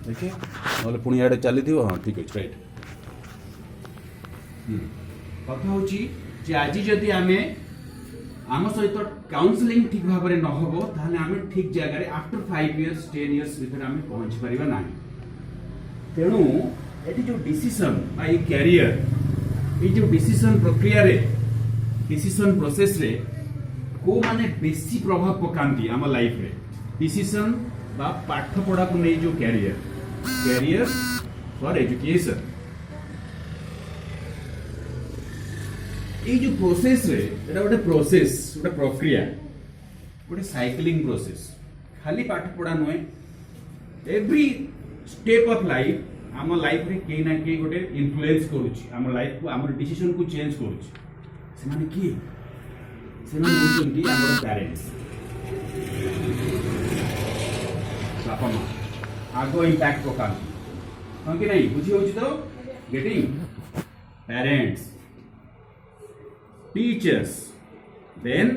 देखिए ना पुणी आड़े चली थी हाँ ठीक अच्छे राइट कथा हूँ आज जदि आम आम सहित काउनसिलिंग ठीक भाव में नहब ताहले आम ठीक जगह आफ्टर 5 years 10 years भीतर आम पहुंची पारिबा ना तेणु ये जो डिसीजन ये कैरियर ये जो डिसीजन प्रक्रिया रे डिसीजन प्रोसेस रे को माने बेसी प्रभाव पकांती आम लाइफ रे डिसीजन बा पाठ पढ़ा को नहीं जो कैरियर कैरियर फॉर एजुकेशन ये जो प्रोसेस रे एटा गोटे प्रोसेस गोटे प्रक्रिया गोटे साइक्लिंग प्रोसेस खाली पाठ पढ़ा नुहे एवरी स्टेप ऑफ लाइफ आम लाइफ रे कहीं ना कहीं गोटे इन्फ्लुएंस करुछि आम लाइफ को आम डिसीजन को चेंज करुछि से माने की से माने होचंती हमर पेरेंट्स बापा माँ आगो इम्पैक्ट पकाती हाँ कि नहीं बुझी होची तो getting parents teachers then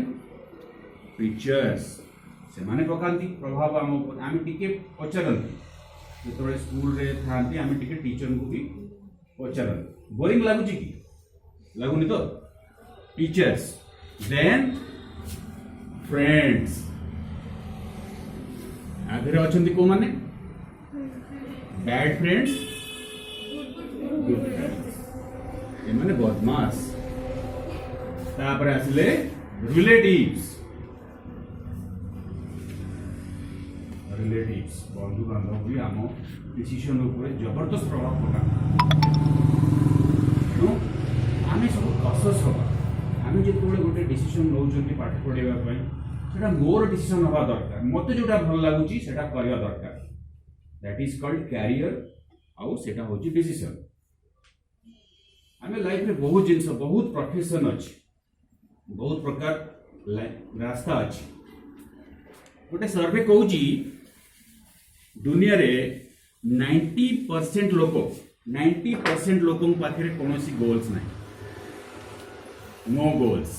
teachers से माने पकाती प्रभाव आम टिके पचारती जो स्कूल रे थांती आम टिके टीचर को भी पचारती बोरिंग लगुची कि लगुनी तो टीचर्स देन फ्रेंड्स आगे अच्छे को माने बैड फ्रेंड्स गुड फ्रेंड्स ये माने बदमाश तापर आसले रिलेटिव्स रिलेटिव्स बंधु बांधव भी आम डिसीजन ऊपर जबरदस्त प्रभाव पका तेणु आम सब कसस हवा आम जो गोटे डिसीजन नौ पाठ पढ़ाई सेटा मोर डिसीजन हवा दरकार मत जोटा भल लगुच से करवा दरकार दैट इज कॉल्ड कैरियर आउ सेटा होची डिसीजन आम लाइफ में बहुत जिनस बहुत प्रोफेशन अच्छी बहुत प्रकार रास्ता अच्छी गोटे सर्वे कहूँ दुनिया रे 90% लोक पाखे कौन गोल्स ना नो गोल्स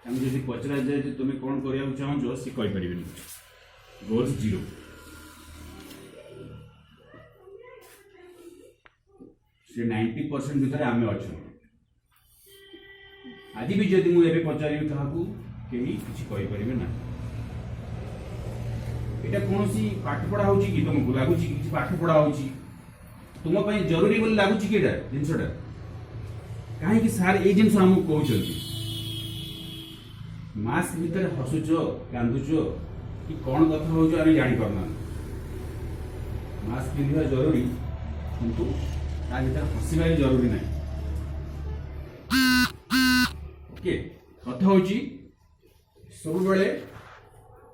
हम जब पचरा जाए तुम कौन करने चाहो सी कहीपर गोल्स जीरो से 90% भितर आम अच्छा आज भी जदि मुझे पचारि क्या कहीपर ना यहाँ कौन सी पाठ पढ़ा हो तुमको लगुच कि पाठ पढ़ा हो तुम जरूरी बोली लगुच कि जिनसटा कहीं सार ये जिन आमको कहते मास्क भितर हसुच कांदुच कि कौन कथा हो जापारना मास्क पिंधा जरूरी किंतु ता भीतर हसवा जरूरी ना ओके कथा हो सब बेले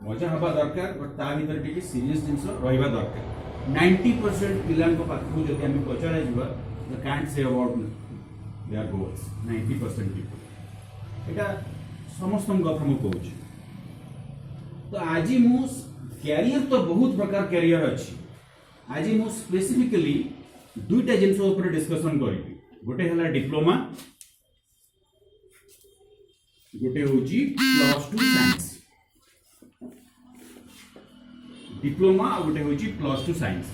मजा हवा दरकार बट ता भीतर टिके सीरियस जिनस रहिबा दरकार 90% पिलांको पाखु जदि हम पचारा जिबा the can't say about their goals 90% people एटा समस्त कथा मु कहूँ तो आज मु कैरियर तो बहुत प्रकार कैरियर अच्छी आज मु स्पेसिफिकली दुईटा जिनस ऊपर डिस्कशन करी गोटे हला डिप्लोमा गोटे होची +2 साइंस डिप्लोमा और गोटे होची +2 साइंस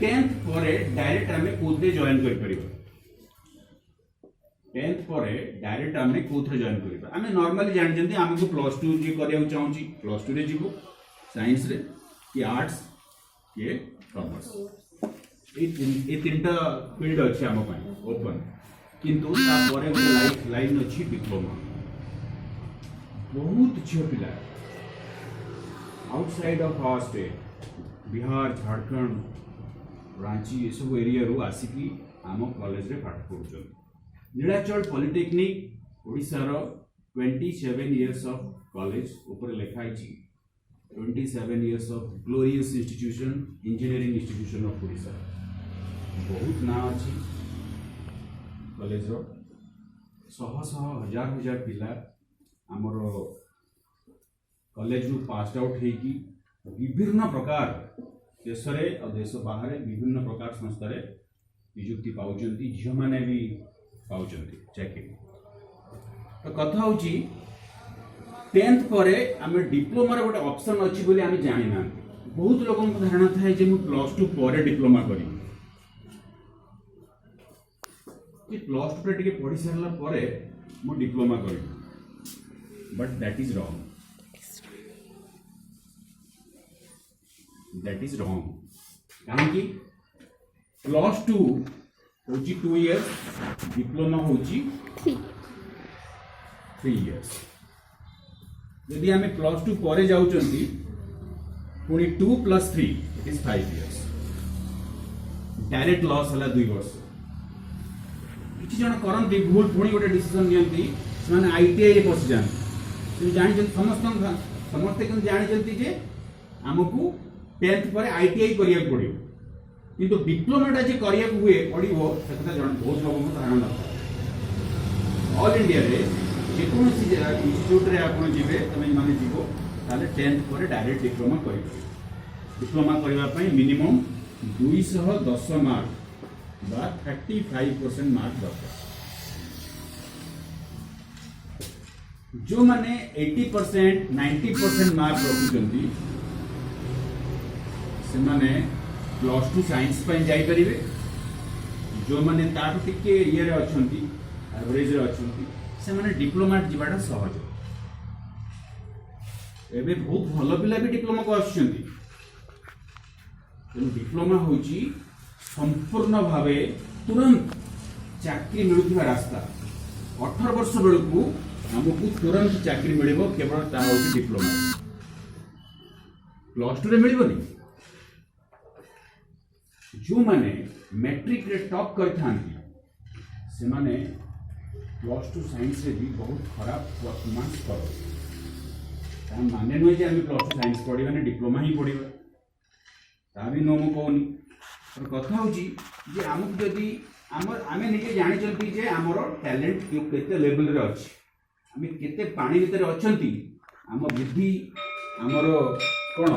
10th पर डायरेक्ट आमे कोथे जॉइन कर परिबो 10th पर डायरेक्ट आमे कोथे जॉइन करिबा आमे नॉर्मली जान जंती हमको +2 जे करिया चाहूची +2 रे जीवो साइंस रे कि आर्ट्स के कॉमर्स ए तीनटा फील्ड अछि हम पय ओपन किंतु ता परे गोटे लाइन अछि डिप्लोमा बहुत झील पिला outside of our state Bihar Jharkhand Ranchi ये सब एरिया रो आसिकी आम कॉलेज रे पाठ पढ़ुछन नीलाचल पॉलिटेक्निक ओडिसा रो 27 years ऑफ कॉलेज ऊपर लिखा है 27 years ऑफ glorious institution engineering institution of Odisha बहुत ना अछि कॉलेज रो शह शह हजार हजार पिला आमर कॉलेज रू पास आउट होगी विभिन्न प्रकार देश और देश बाहर विभिन्न प्रकार संस्था निजुक्ति पाँच झील मैंने भी पाँच चाकरी तो कथा हूँ 10th पर आम डिप्लोमार गोटे ऑप्शन अच्छी बोली आम जानी ना बहुत लोक धारणा थाए जे मु +2 पर डिप्लोमा करी +2 रे टिके पढ़ी सारला परे मु डिप्लोमा करी बट दैट इज रॉन्ग कहीं +2 होची 2 इयर्स डिप्लोमा होची 3 इयर्स यदि आम +2 पर जाऊँगी पुणी 2 + 3 it is 5 years direct loss है 2 वर्ष किसी जन करती भूल पुणी गोटे डिसीजन नियंती से आईटीआई रे पशि जाती जानी समस्ते जानते जे आमको 10th पर आईटीआई करिया पड़ो किंतु डिप्लोमाटा जे करिया हुए पड़ो से जन बहुत लोग धारणा न ऑल इंडिया रे जेकोसी इंस्टीट्यूट रे आपण जीवे तमे माने जीवो ताले 10th पर डायरेक्ट डिप्लोमा करि डिप्लोमा करबा पई मिनिमम 210 मार्क बा 35% मार्क दरकार जो माने 80% 90% मार्क रखुचंती से माने +2 साइंस पे जाई परिबे जो माने ताटू टिके ये रे अछंती एवरेज रे अछंती से माने डिप्लोमा जीवाटा सहज एबे बहुत भल पिला भी डिप्लोमा को आछंती तेणु डिप्लोमा होची संपूर्ण भावे तुरंत चाकरी मिलुवा रास्ता 18 वर्ष बेलू हमको तुरंत चाकरी मिलिबो केवल ता होची डिप्लोमा +2 रे मिलिबो नहीं जो माने मैट्रिक रे टॉप करथांती से माने +2 साइंस रे भी बहुत खराब परफॉर्मेंस करो ता माने नुहे जे हम +2 साइंस पढ़िबा ने डिप्लोमा ही पढ़िबा ता भी नो मो कहनी पर कथा होची जे हमक जदी हमर आमे निजे जानि चलती जे हमर टैलेंट केते लेवल रे अछि आमे केते पानी भीतर अछंती हम बुद्धि हमर कोन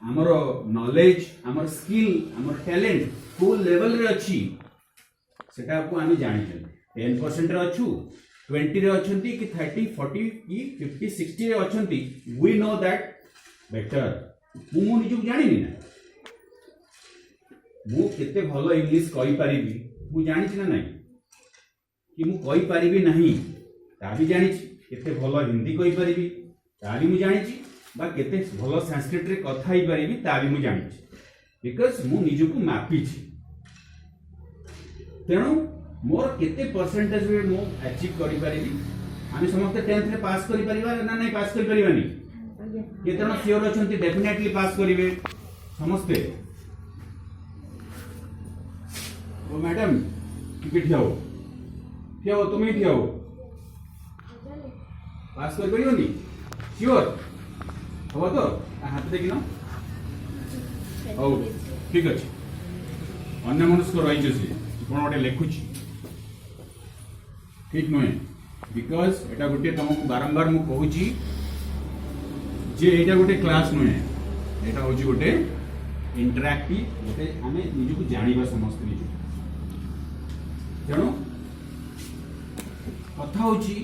हमर नॉलेज हमर स्किल हमर टैलेंट को लेवल रे अछि सेटा को आमे जानि चलती 10% रे अछु 20 रे अछंती कि 30 40 कि 50 60 रे अछंती वी नो दैट बेटर मु निजु जानिनी ना मु केते भलो इंग्लिश कहि परिबी मु जानि छी ना नहीं कि मु कहि परिबी नहीं ता भी जानि छी केते भलो हिंदी कहि परिबी ता भी मु जानि छी बा केते भलो संस्कृत रे कथा ही परिबी ता भी मु जानि छी बिकॉज़ मु निजु को मापी छी तेणु मोर केते परसेंटेज रे मु अचीव करि परिबी आमे समस्त 10th रे पास करि परिबा ना नहीं पास करि परिबानी केतना सियोर अछंती डेफिनेटली पास करिवे समस्ते ओ मैडम टिकट ठियाओ तुम ही ठियाओ पास कर परिबनी सियोर हो तो हाथ देखिन हो ठीक अछि अन्य मनुष्य रही छी कोन गोटे लेखुची ठीक नुहे बिकॉज एटा गोटे तुमको बारंबार मु कहूची जे एटा गोटे क्लास नुहे एटा होची गोटे इंटरैक्टिव गोटे आमे निजु को जानिबा समस्त निजु तेणु कथा होची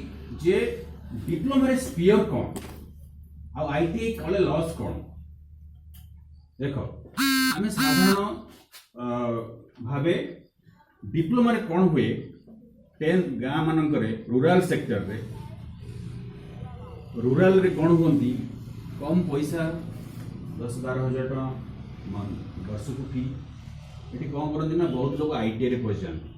जे डिप्लोमा रे स्पीयर कोन आ आईटीआई कले लॉस कोन देखो आमे साधारण भावे डिप्लोमा रे कोन हुए 10 गाँ मानक रूरल सेक्टर रे रूरल रे कोन होंती कम पैसा 10-12 हजार टका वर्ष को फी ये कौन करती ना बहुत लोग आईटीआई रे पहुंच जाते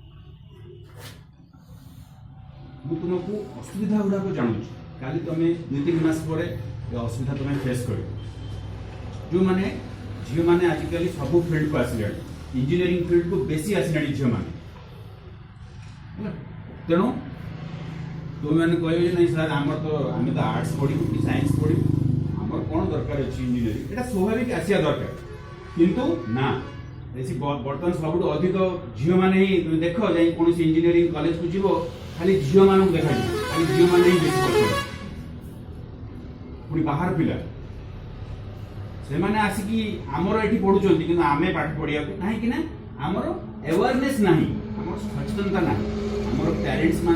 मुझे तुमको असुविधा गुड़ाक जानूँ काली तुम्हें 2-3 मास पर असुविधा तुम्हें फेस कर जो मैंने झील मैंने आजिकल सब फील्ड को आसिले इंजीनियरिंग फील्ड को बेसी आसिले झील मैंने तेणु तुम मैंने कह नहीं सर आम तो आम तो आर्ट्स पढ़ू कि साइंस पढ़ू आमर कौन दरकार अच्छी इंजीनियरिंग यहाँ स्वाभाविक आसिया दरकार किंतु ना बर्तमान सब अधिक झील मैंने ही तुम देख जाए कौन इंजीनियरिंग कॉलेज को जीव खाली झील मान देखा खाली झील मैंने ही बेस कर पुणी बाहर पिला से मैंने आसिकी आमर ये पढ़ुं कि आम पाठ पढ़िया कहीं आमर अवेयरनेस ना आम सचेतनता ना आम पेरेंट्स